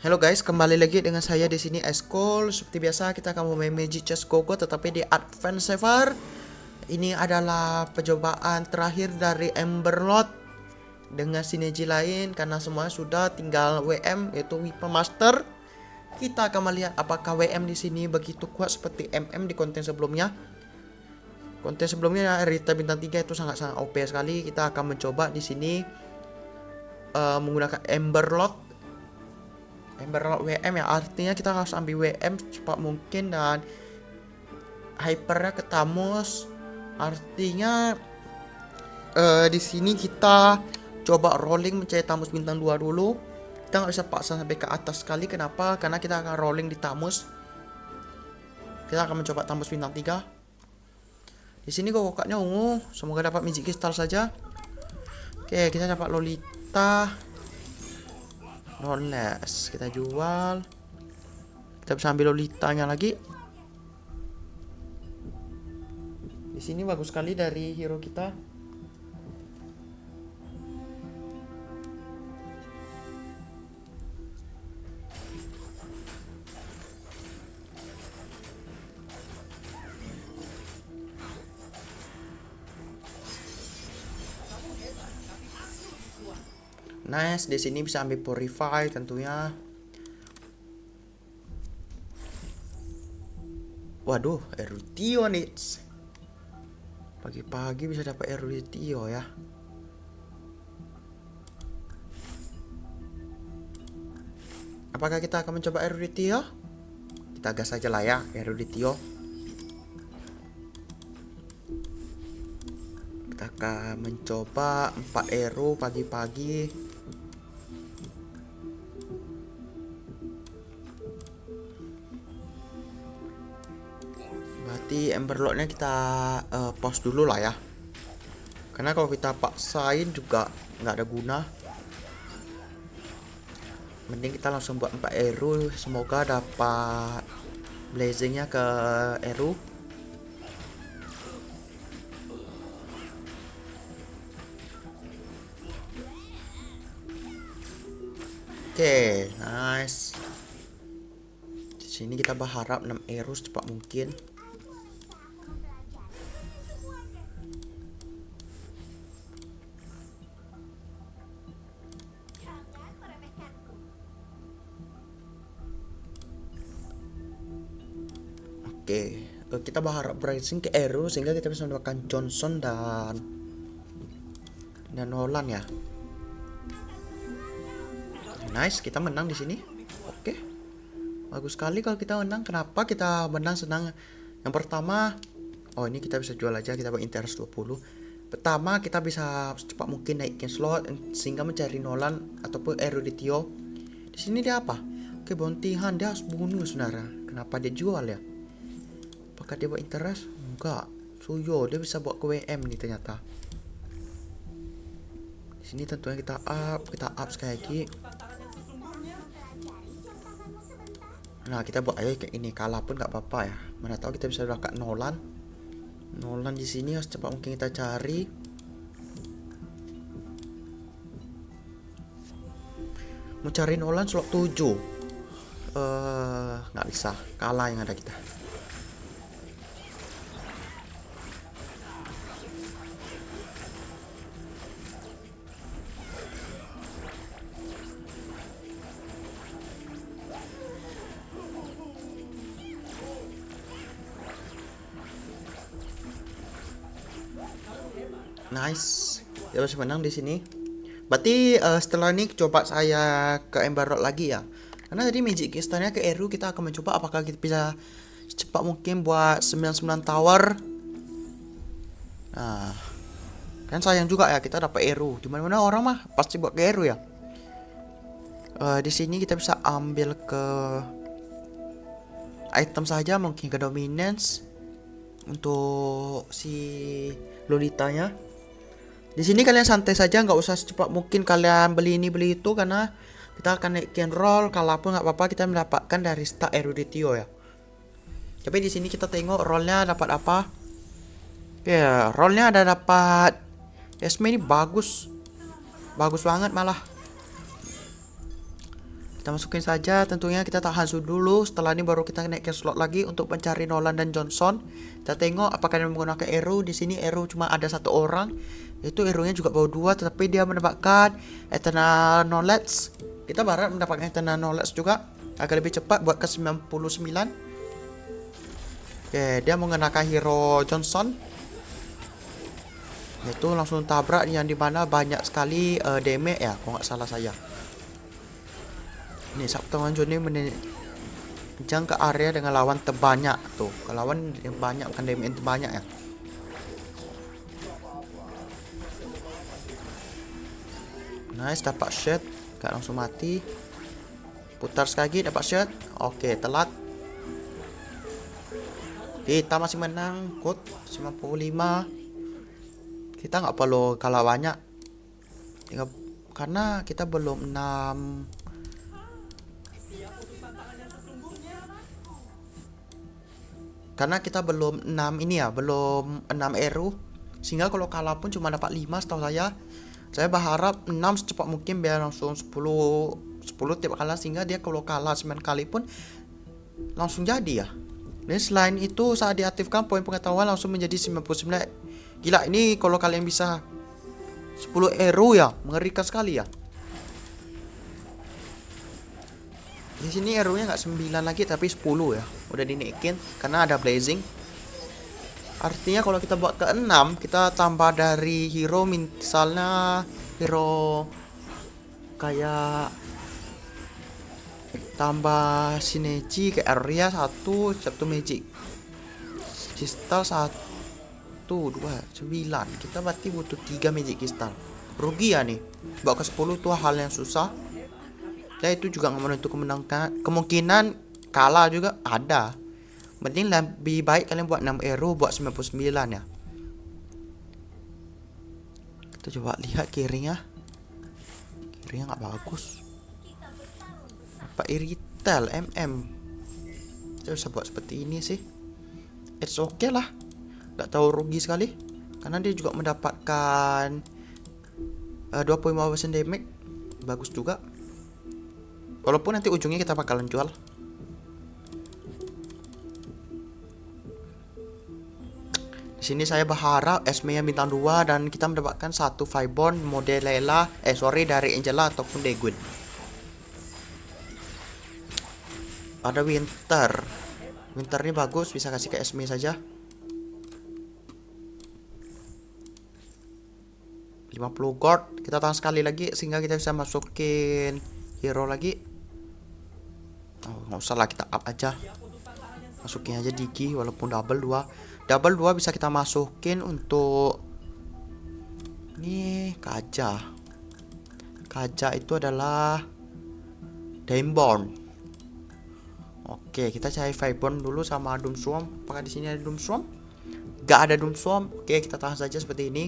Halo guys, kembali lagi dengan saya di sini Eskol. Seperti biasa kita akan bermain Magic Chess Go-Go tetapi di Advance Server. Ini adalah percobaan terakhir dari Emberlord dengan sinergi lain karena semua sudah tinggal WM yaitu Weapon Master. Kita akan melihat apakah WM di sini begitu kuat seperti MM di konten sebelumnya. Konten sebelumnya Rita bintang 3 itu sangat-sangat OP sekali. Kita akan mencoba di sini menggunakan Emberlord WM ya, artinya kita harus ambil WM cepat mungkin dan hypernya ke Thanos. Artinya di sini kita coba rolling mencari Thanos bintang 2 dulu. Kita nggak bisa paksa sampai ke atas sekali. Kenapa? Karena kita akan rolling di Thanos. Kita akan mencoba Thanos bintang 3. Di sini kokoknya ungu. Semoga dapat magic crystal saja. Oke, kita dapat Lolita. Roles kita jual. Kita bisa ambil Lolitanya lagi. Di sini bagus sekali dari hero kita. Nice, di sini bisa ambil Purify tentunya. Waduh, Erutio nih. Pagi-pagi bisa dapat Eruditio ya. Apakah kita akan mencoba Eruditio? Kita gas aja lah ya, Eruditio. Kita akan mencoba 4 Eru pagi-pagi. Berarti Emberlordnya kita pause dulu lah ya. Karena kalau kita paksain juga nggak ada guna. Mending kita langsung buat 4 Eru. Semoga dapat blazingnya ke Eru. Oke, nice. Di sini kita berharap 6 Eru secepat mungkin. Oke, kita berharap rising ke Eru sehingga kita bisa mendapatkan Johnson dan Nolan ya. Nice, kita menang di sini. Oke, bagus sekali kalau kita menang. Kenapa kita menang senang? Yang pertama, oh ini kita bisa jual aja, kita buat interest 20. Pertama, kita bisa secepat mungkin naikin slot sehingga mencari Nolan ataupun Eruditio. Di sini dia apa? Oke, bounty hunt dia harus bunuh sebenarnya. Kenapa dia jual ya? Apakah dia buat interest? Enggak. Suyo, dia bisa buat ke WM nih ternyata. Di sini tentunya kita up sekali lagi. Nah, kita buat aja kayak ini, kalah pun nggak apa-apa ya. Mana tahu kita bisa dapat Nolan. Nolan di sini harus cepat mungkin kita cari. Mau cari Nolan slot 7. Nggak bisa, kalah yang ada kita. Nice, dia bisa menang di sini. Berarti setelah ini coba saya ke Emberlord lagi ya. Karena tadi Magic Crystalnya ke Eru, kita akan mencoba apakah kita bisa secepat mungkin buat 99 tower. Nah, kan sayang juga ya kita dapat Eru. Dimana-mana orang mah pasti buat ke Eru ya. Di sini kita bisa ambil ke item saja, mungkin ke dominance untuk si Lolitanya. Di sini kalian santai saja, nggak usah secepat mungkin kalian beli ini beli itu karena kita akan naikin roll. Kalaupun nggak apa-apa kita mendapatkan dari stack Eruditio ya. Tapi di sini kita tengok rollnya dapat apa. Ya, rollnya ada dapat Esme ini bagus, bagus banget malah. Kita masukin saja, tentunya kita tahan dulu. Setelah ini baru kita naik ke slot lagi untuk mencari Nolan dan Johnson. Kita tengok apakah dia menggunakan arrow. Di sini arrow cuma ada satu orang. Itu arrow-nya juga bawa 2, tetapi dia mendapatkan eternal knowledge. Kita berharap mendapatkan eternal knowledge juga agar lebih cepat buat ke 99. Oke, dia menggunakan hero Johnson. Itu langsung tabrak yang dimana banyak sekali damage ya, kalau nggak salah saya. Ini Sabtu Manjo ini menjang ke area dengan lawan terbanyak tuh. Ke lawan yang banyak bukan damage yang terbanyak ya. Nice, dapat shot, gak langsung mati. Putar sekali lagi, dapat shot. Oke, telat. Kita masih menang, good 95. Kita nggak perlu kalah banyak. Karena kita belum 6. Karena kita belum 6 ini ya, belum 6 arrow. Sehingga kalau kalah pun cuma dapat 5 setahu saya. Saya berharap 6 secepat mungkin biar langsung 10 tiap kalah, sehingga dia kalau kalah 9 kali pun langsung jadi ya. Dan selain itu saat diaktifkan poin pengetahuan langsung menjadi 99. Gila, ini kalau kalian bisa 10 arrow ya, mengerikan sekali ya. Di sini arrow-nya nggak 9 lagi tapi 10 ya. Udah dinaikin karena ada blazing. Artinya kalau kita buat ke 6, kita tambah dari hero, misalnya hero kayak tambah sinergi ke area 1 magic. Kristal 1 2 9. Kita berarti butuh 3 magic kristal. Rugi ya nih. Buat ke 10 tuh hal yang susah. Ya itu juga nggak menentu kemungkinan kalah juga ada. Mending lebih baik kalian buat 6 arrow buat 99 ya. Kita coba lihat kirinya. Kirinya nggak bagus. Apa iritel Kita bisa buat seperti ini sih. It's okay lah. Nggak tahu rugi sekali. Karena dia juga mendapatkan 25% damage. Bagus juga. Walaupun nanti ujungnya kita bakalan jual. Di sini saya berharap Esme yang bintang 2 dan kita mendapatkan satu Fibon model Layla, dari Angela ataupun Daegun. Ada Winter. Winter ini bagus, bisa kasih ke Esme saja. 50 gold. Kita tahan sekali lagi sehingga kita bisa masukin hero lagi. Oh, nggak usah lah, kita up aja. Masukin aja Digi walaupun double 2. Double 2 bisa kita masukin untuk ini Kaja. Kaja itu adalah Daemborn. Oke, kita cari Fibon dulu sama Doomswarm. Apakah di sini ada Doomswarm? Gak ada Doomswarm. Oke, kita tahan saja seperti ini.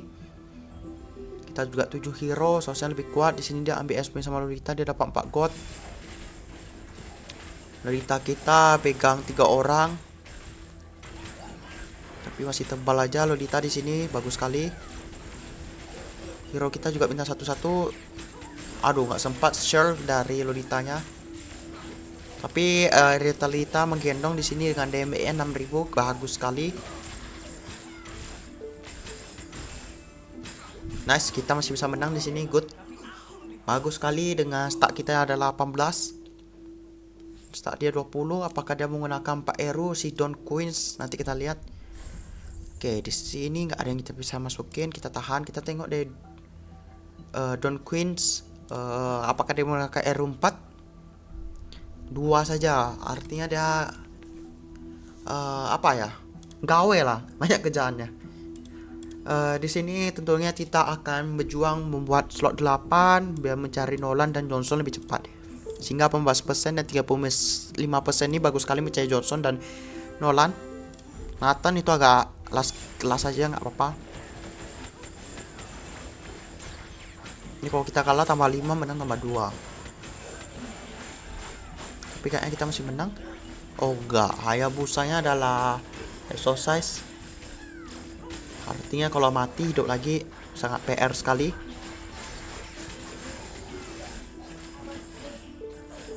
Kita juga 7 hero, sosial lebih kuat. Di sini dia ambil SP sama Lolita, dia dapat 4 gold. Lolita kita pegang 3 orang. Tapi masih tebal aja Lolita di sini, bagus sekali. Hero kita juga bintang 1-1. Aduh, nggak sempat shield dari Lolitanya. Tapi Lolita menggendong di sini dengan DME 6000, bagus sekali. Nice, kita masih bisa menang di sini, good. Bagus sekali dengan start kita ada 18. Start dia 20, apakah dia menggunakan 4 arrow si Don Queens, nanti kita lihat. Oke, di sini nggak ada yang kita bisa masukin, kita tahan, kita tengok deh Don Queens, apakah dia menggunakan arrow 4? 2 saja, artinya dia apa ya? Gawe lah, banyak kerjaannya. Di sini tentunya kita akan berjuang membuat slot 8 biar mencari Nolan dan Johnson lebih cepat. Sehingga 18% dan 35% ini bagus sekali mencari Johnson dan Nolan. Nathan itu agak kelas aja, nggak apa-apa. Ini kalau kita kalah tambah 5, menang tambah 2. Tapi kayaknya kita masih menang. Oh enggak, Hayabusanya adalah exercise. Artinya kalau mati hidup lagi, sangat PR sekali.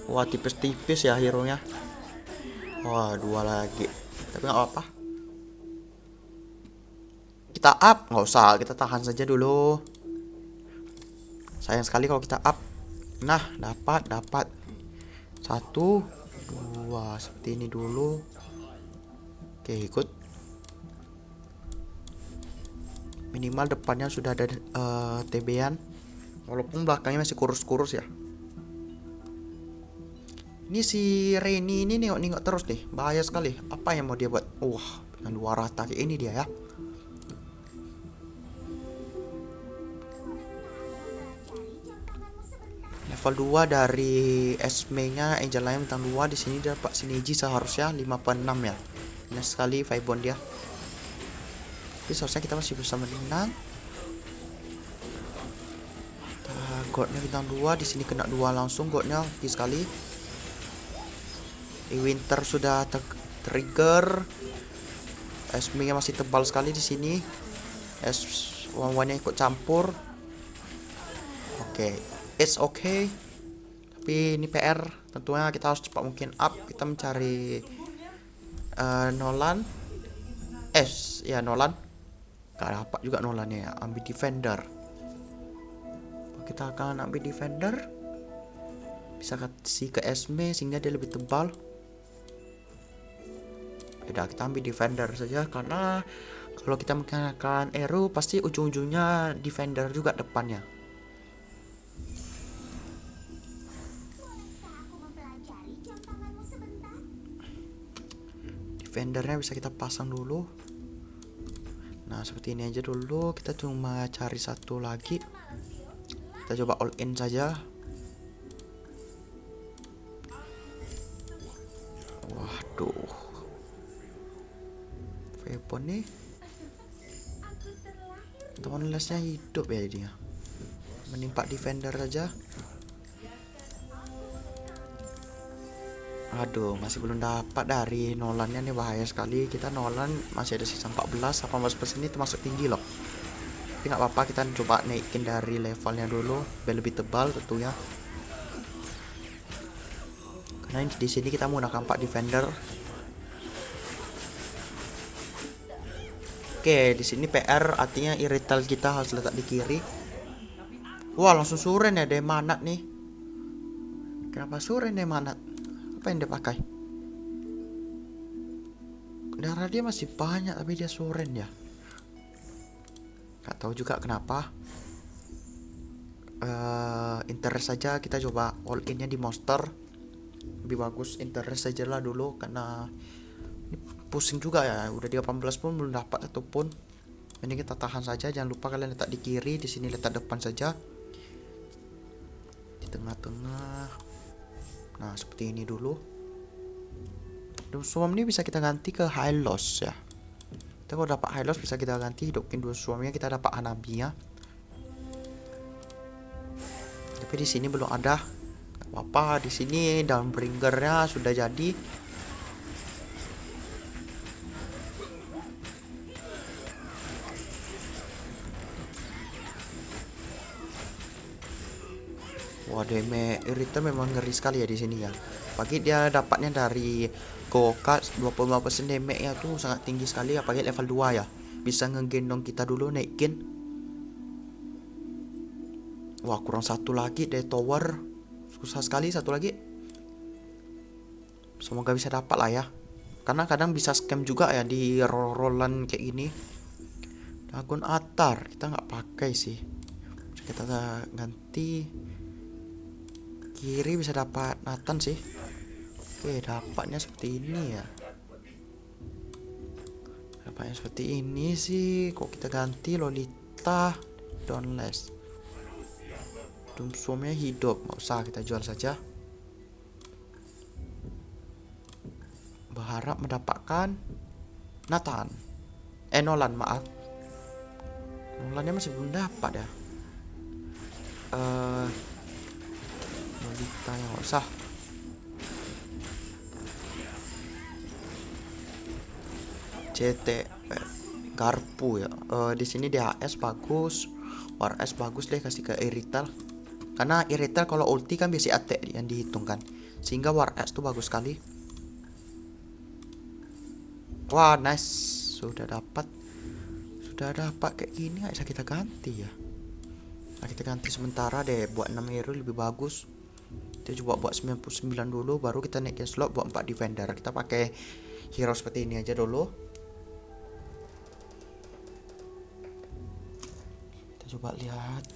Wah, tipis-tipis ya hero nya. Wah, 2 lagi. Tapi nggak apa-apa. Kita up, nggak usah, kita tahan saja dulu. Sayang sekali kalau kita up. Nah, dapat. 1, 2, seperti ini dulu. Oke, ikut. Minimal depannya sudah ada TB-an. Walaupun belakangnya masih kurus-kurus ya. Ini si Reni ini nengok-nengok terus nih. Bahaya sekali. Apa yang mau dia buat? Wah, dengan 2 rata kayak ini dia ya. Level 2 dari Esme-nya Angel Lion bintang 2 di sini dapat sinergi seharusnya 5/6 ya. Benar sekali Vibon dia. Tapi seharusnya kita masih bisa menang. Godnya bintang 2 di sini kena 2 langsung, godnya oke sekali. Winter sudah trigger. Esme-nya masih tebal sekali di sini. Wan-wannya ikut campur. Oke, it's okay. Tapi ini PR. Tentunya kita harus cepat mungkin up. Kita mencari Nolan. Ya Nolan. Gak dapat juga Nolannya ya. Ambil defender. Kita akan ambil defender. Bisa kasih ke Esme sehingga dia lebih tebal. Udah, kita ambil defender saja karena kalau kita menggunakan Eru pasti ujung-ujungnya defender juga depannya. Defendernya bisa kita pasang dulu. Nah, seperti ini aja dulu. Kita cuma cari satu lagi. Kita coba all in saja. Waduh. Weapon nih. Teman lesnya hidup ya dia. Menimpa defender saja. Aduh, masih belum dapat dari Nolannya nih, bahaya sekali. Kita Nolan masih ada sisa 14, 18% ini termasuk tinggi loh. Tapi nggak apa-apa, kita coba naikin dari levelnya dulu biar lebih tebal tentunya. Karena di sini kita menggunakan 4 defender. Oke, di sini PR artinya irrital kita harus letak di kiri. Wah, langsung suren ya Demanat nih. Kenapa suren Demanat? Apa yang dia pakai? Darah dia masih banyak tapi dia suren ya. Gak tahu juga kenapa. Interest saja, kita coba all innya di monster. Lebih bagus interest saja lah dulu karena pusing juga ya, udah 18 pun belum dapat ataupun. Ini kita tahan saja, jangan lupa kalian letak di kiri, di sini letak depan saja. Di tengah-tengah. Nah, seperti ini dulu. Doomswarm ini bisa kita ganti ke high loss ya. Kita kalau dapat high loss bisa kita ganti hidupin Doomswarmnya, kita dapat Hanabinya. Tapi di sini belum ada. Gak apa-apa, di sini Dawnbringernya sudah jadi. Wah, damage irritant memang ngeri sekali ya di sini ya. Pagi dia dapatnya dari Gokat 25% damage nya tuh sangat tinggi sekali, apalagi level 2 ya. Bisa ngegendong kita dulu naikin. Wah, kurang satu lagi dari tower. Susah sekali satu lagi. Semoga bisa dapat lah ya. Karena kadang bisa scam juga ya di roll-rollan kayak gini. Dagon Atar kita nggak pakai sih. Kita ganti. Kiri bisa dapat Nathan sih. Oke, dapatnya seperti ini ya. Dapatnya seperti ini sih. Kok kita ganti Lolita Dauntless. Doomswarmnya hidup, nggak usah, kita jual saja. Berharap mendapatkan Nathan. Nolan, maaf. Nolannya masih belum dapat ya. Lolita yang nggak usah. CT Garpu ya. Di sini DHS bagus, WRS bagus deh, kasih ke Irrital. Karena Irrital kalau ulti kan biasa attack yang dihitung kan. sehingga War X tuh bagus sekali. Wah, nice. Sudah dapat kayak gini. Bisa kita ganti ya. Nah, kita ganti sementara deh buat 6 hero lebih bagus. Kita coba buat 99 dulu, baru kita naikin slot buat 4 defender. Kita pakai hero seperti ini aja dulu. Kita coba lihat,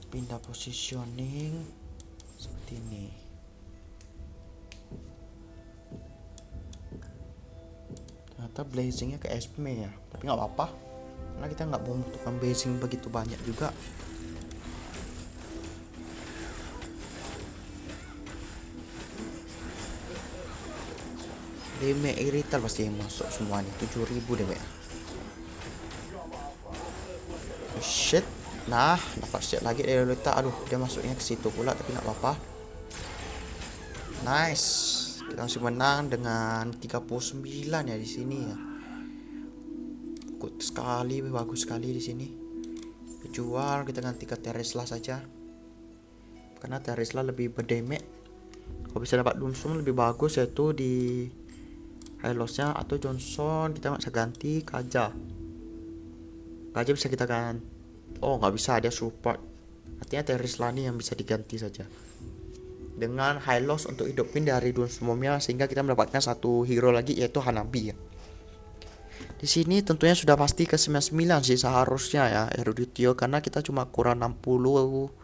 pindah positioning seperti ini. Ternyata blazingnya ke Esme ya, tapi nggak apa-apa karena kita nggak membutuhkan blazing begitu banyak juga. Damage irrital pasti yang masuk semua nih, 7000 damage. Oh, shit. Nah, dapat shit lagi dari Lolita. Aduh, dia masuknya ke situ pula, tapi nggak apa-apa. Nice. Kita masih menang dengan 39 ya di sini ya. Good sekali, bagus sekali di sini. Jual, kita ganti ke Teresla saja. Karena Teresla lebih berdamage. Kalau bisa dapat Doomstorm lebih bagus, yaitu di Hylos-nya atau Johnson. Kita nggak bisa ganti Kaja. Kaja bisa kita ganti. Oh, nggak bisa, dia support. Artinya Teresla nih yang bisa diganti saja dengan Hylos untuk hidupin dari Doomstorm-nya, sehingga kita mendapatkan satu hero lagi yaitu Hanabi ya. Di sini tentunya sudah pasti ke 99 sih seharusnya ya Eruditio, karena kita cuma kurang 60.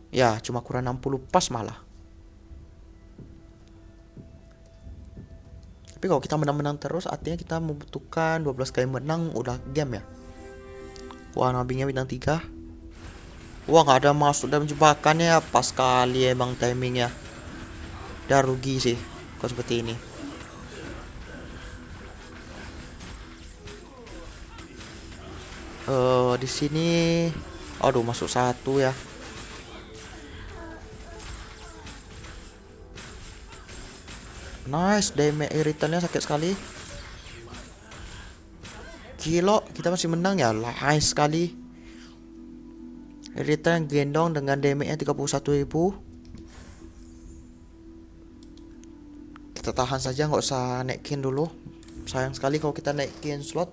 Ya, cuma kurang 60 pas malah. Tapi kalau kita menang-menang terus, artinya kita membutuhkan 12 kali menang udah game ya. Wah, nabinya bintang 3. Wah, nggak ada masuk dalam jebakannya, pas kali emang timingnya. Udah rugi sih kalau seperti ini. Di sini, aduh, masuk satu ya. Nice, damage irritannya sakit sekali. Kilo, kita masih menang ya, nice sekali. Irritan gendong dengan damage-nya 31.000. Kita tahan saja, nggak usah naikin dulu. Sayang sekali kalau kita naikin slot.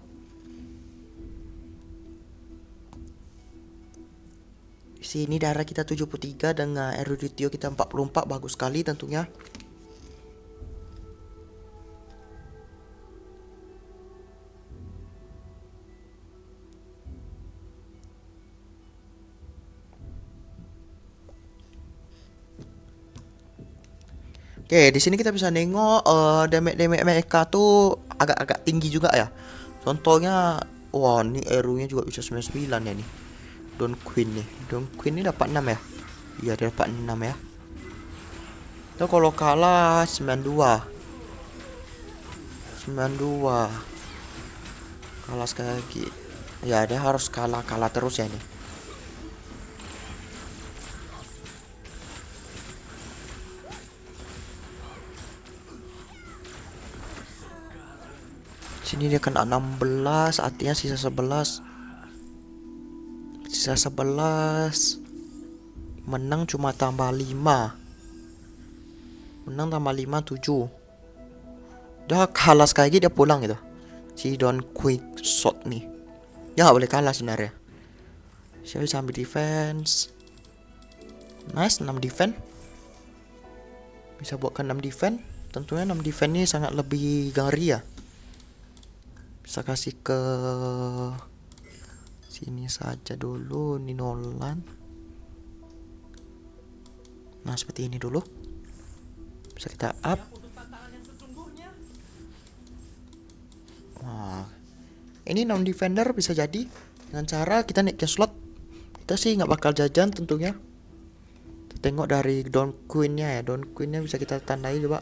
Di sini darah kita 73 dengan Eruditio kita 44, bagus sekali tentunya. Oke, di sini kita bisa nengok damage mereka tuh agak-agak tinggi juga ya. Contohnya, wah, ini Eru-nya juga bisa 99 ya nih. Don Queen nih. Don Queen ini dapat 6 ya? Iya, dia dapat 6 ya. Itu kalau kalah 92. 92. Kalah sekali lagi. Ya, dia harus kalah terus ya nih. Sini dia kena 16, artinya sisa 11. Sisa 11. Menang cuma tambah 5. Menang tambah 5, 7. Udah kalah sekali lagi dia pulang gitu. Si Don Quick Shot nih. Dia gak boleh kalah sebenarnya. Saya bisa ambil defense. Nice, 6 defense. Bisa buatkan 6 defense. Tentunya 6 defense ini sangat lebih ngeri ya. Bisa kasih ke sini saja dulu, ini Nolan. Nah, seperti ini dulu. Bisa kita up. Wah, ini non defender bisa jadi dengan cara kita naik ke slot. Kita sih nggak bakal jajan tentunya. Kita tengok dari Don Queen-nya ya. Don Queen-nya bisa kita tandai coba.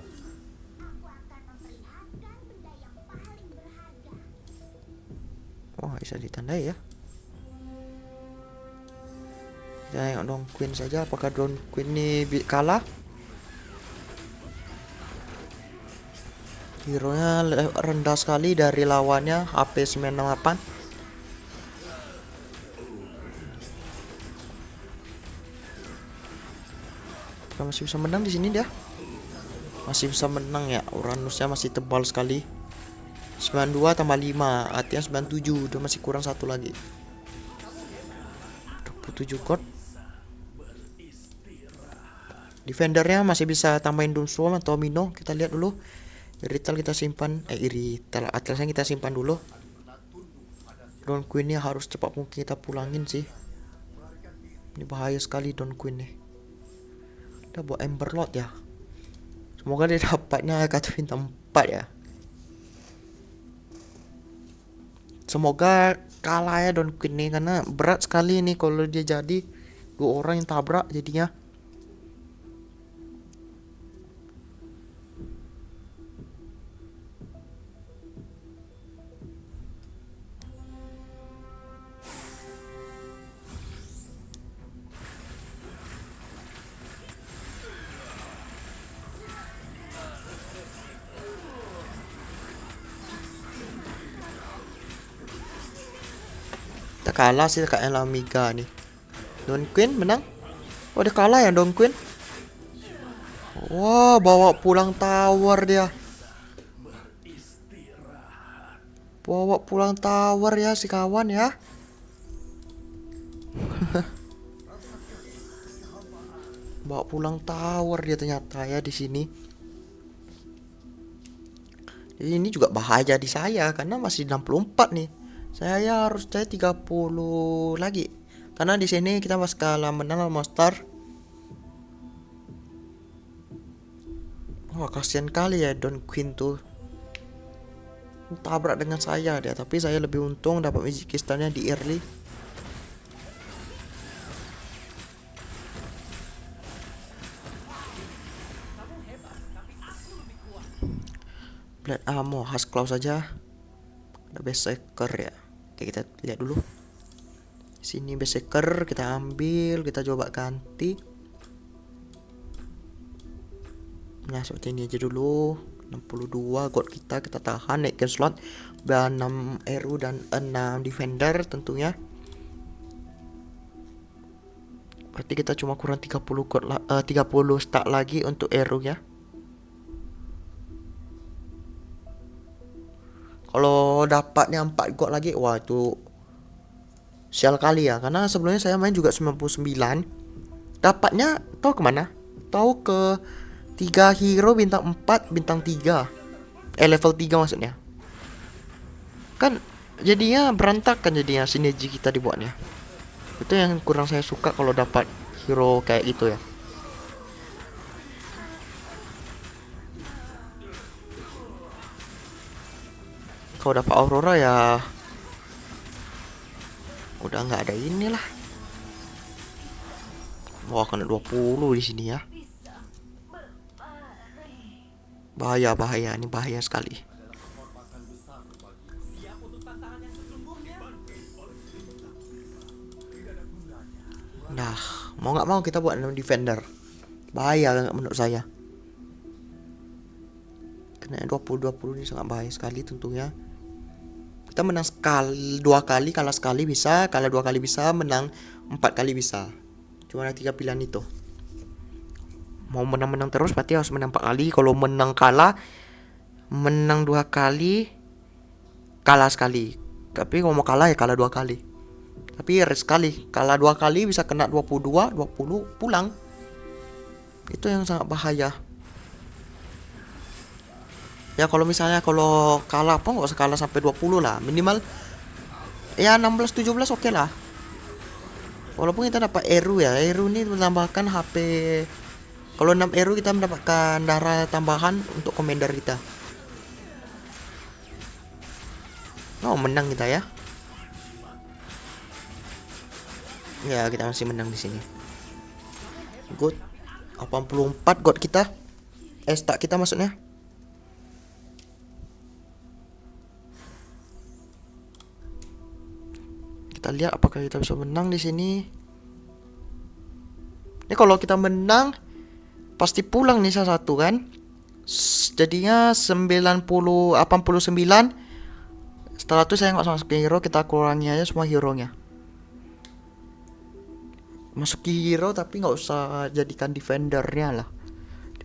Wah, bisa ditandai ya. Kita tengok Don Queen saja. Apakah Don Queen ini kalah? Hero-nya rendah sekali dari lawannya, HP 98. Kita masih bisa menang di sini dia. Masih bisa menang ya. Uranusnya masih tebal sekali. 92 tambah 5 artinya 97. Udah masih kurang satu lagi. 27 gold. Defendernya masih bisa tambahin Doomstorm atau Mino. Kita lihat dulu. Irital kita simpan. Irital Atlasnya kita simpan dulu. Don Queen-nya harus cepat mungkin kita pulangin sih. Ini bahaya sekali Don Queen nih. Kita buat Emberlord ya. Semoga dia dapatnya kartu bintang 4 ya. Semoga kalah ya Don Queen nih, karena berat sekali nih kalau dia jadi 2 orang yang tabrak jadinya. Kita kalah sih kayak Lamiga nih. Don Queen menang. Oh dia kalah ya Don Queen. Wah bawa pulang tower dia. Bawa pulang tower ya si kawan ya. Bawa pulang tower dia ternyata ya di sini. Jadi ini juga bahaya di saya karena masih 64 nih. Saya harus cari 30 lagi. Karena di sini kita masih kalah menang monster. Wah kasihan kali ya Don Queen tuh. Tabrak dengan saya dia, tapi saya lebih untung dapat magic crystalnya di early. Blade ammo khas claw saja. Ada berserker ya. Oke kita lihat dulu. Sini berserker kita ambil, kita coba ganti. Nah seperti ini aja dulu. 62 gold kita tahan naikkan slot. Dan 6 Eru dan 6 defender tentunya. Berarti kita cuma kurang 30 gold 30 stack lagi untuk Eru ya. Kalau dapatnya 4 gold lagi, wah itu sial kali ya. Karena sebelumnya saya main juga 99. Dapatnya tahu kemana? Tahu ke 3 hero bintang 4, bintang 3. Level 3 maksudnya. Kan jadinya berantakan jadinya sinergi kita dibuatnya. Itu yang kurang saya suka kalau dapat hero kayak gitu ya. Kalau dapat Aurora ya udah nggak ada inilah. Wah kena 20 di sini ya. Bahaya ini bahaya sekali. Nah, mau nggak mau kita buat 6 defender. Bahaya menurut saya. Kena 20 ini sangat bahaya sekali tentunya. Kita menang sekali 2 kali, kalah sekali bisa, kalah 2 kali bisa, menang 4 kali bisa. Cuma ada 3 pilihan itu. Mau menang-menang terus berarti harus menang 4 kali. Kalau menang kalah, menang 2 kali, kalah sekali. Tapi kalau mau kalah ya kalah 2 kali. Tapi rare sekali, kalah 2 kali bisa kena 22, 20 pulang. Itu yang sangat bahaya. Ya kalau misalnya kalau kalah apa nggak usah kalah sampai 20 lah, minimal ya 16 17 oke lah. Walaupun kita dapat Eru ya, Eru ini menambahkan HP. Kalau 6 Eru kita mendapatkan darah tambahan untuk commander kita. Oh menang kita ya. Ya kita masih menang di sini. Good. 84 god kita. Stack kita maksudnya. Kita lihat apakah kita bisa menang di sini. Ini kalau kita menang pasti pulang nih salah satu kan. Jadinya 89. Setelah itu saya nggak masuk ke hero, kita kurangi aja semua hero-nya. Masuk ke hero tapi nggak usah jadikan defendernya lah.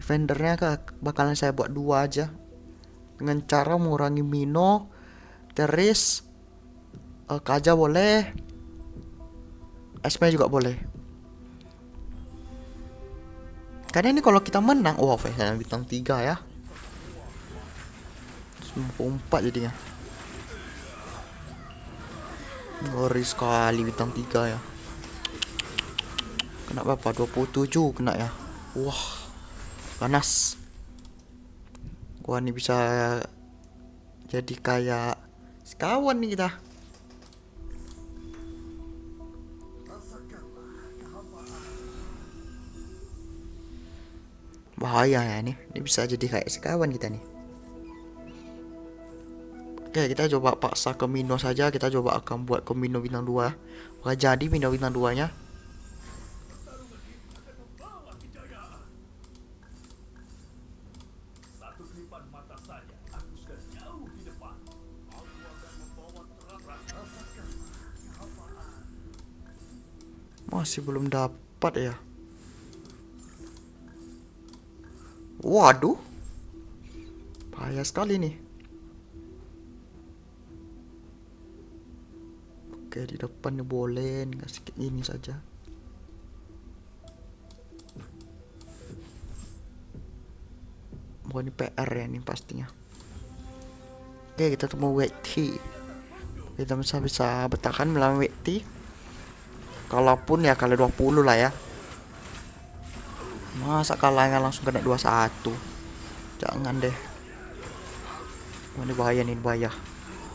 Defendernya bakalan saya buat 2 aja. Dengan cara mengurangi Mino, Teris, Kaja boleh, Esme juga boleh. Karena ini kalau kita menang, Faisal bintang 3 ya. 94 jadinya. Ngeri sekali bintang 3 ya. Kena berapa? 27 kena ya. Wah, panas. Gua nih bisa jadi kayak sekawan nih kita. Bahaya ya nih. Ini bisa jadi kayak sekawan kita nih. Oke, kita coba paksa ke Mino saja. Kita coba akan buat ke Mino bintang 2. Maka jadi Mino bintang 2 nya. Masih belum dapat ya. Waduh, bahaya sekali nih. Oke, di depan nih boleh ngasih kayak gini saja. Ini PR ya ini pastinya. Oke, kita temu Wekti. Kita bisa bertahan melawan Wekti. Kalaupun ya kali 20 lah ya. Masa kalahnya langsung kena 21. Jangan deh. Ini bahaya nih, bahaya.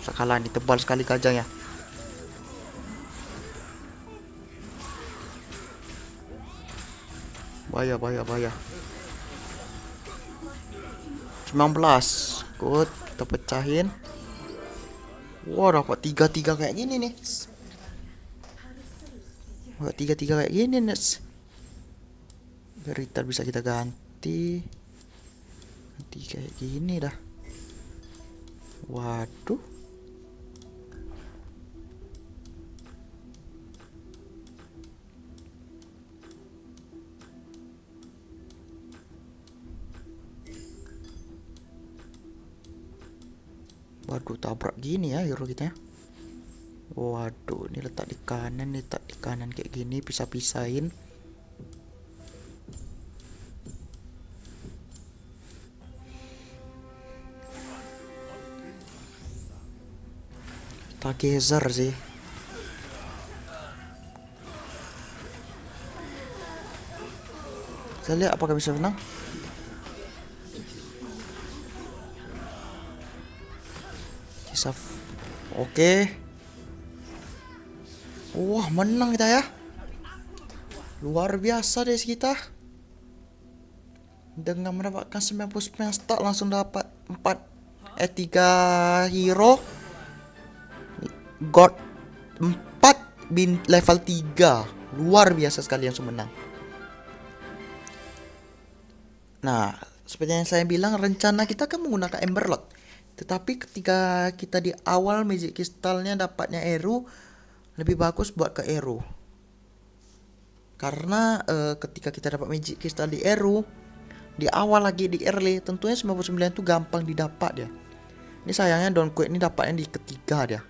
Sakalan nih, tebal sekali kajangnya. Bahaya, bahaya, bahaya. 19. Good, kita pecahin. Wah, dapat 3-3 kayak gini nih. Dapat 3-3 kayak gini nih. Ritar bisa kita ganti. Ganti kayak gini dah. Waduh. Waduh, tabrak gini ya hero kita ya. Waduh, ini letak di kanan, letak di kanan kayak gini, pisah-pisahin. Kita geser sih. Kita lihat apakah bisa menang. Kisah. Oke. Wah, menang kita ya. Luar biasa deh kita. Dengan mendapatkan 99 stack langsung dapat 3 hero. God 4 level 3. Luar biasa sekali yang menang. Nah, seperti yang saya bilang, rencana kita kan menggunakan Emberlord. Tetapi ketika kita di awal Magic Crystalnya dapatnya Eru, lebih bagus buat ke Eru. Karena ketika kita dapat Magic Crystal di Eru, di awal lagi di early, tentunya 99 itu gampang didapat ya. Ini sayangnya Don Quake ini dapatnya di ketiga dia.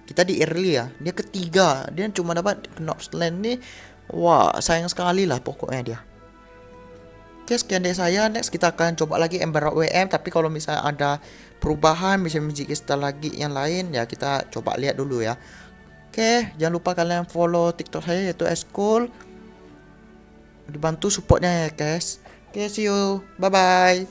Kita di early ya, dia ketiga. Dia cuma dapat Knobsland nih. Wah, sayang sekali lah pokoknya dia. Oke, sekian dari saya. Next kita akan coba lagi Emberlord WM. Tapi kalau misalnya ada perubahan, bisa Magic Crystal lagi yang lain, ya kita coba lihat dulu ya. Oke, jangan lupa kalian follow TikTok saya yaitu eskul. Dibantu supportnya ya guys. Oke, see you. Bye bye.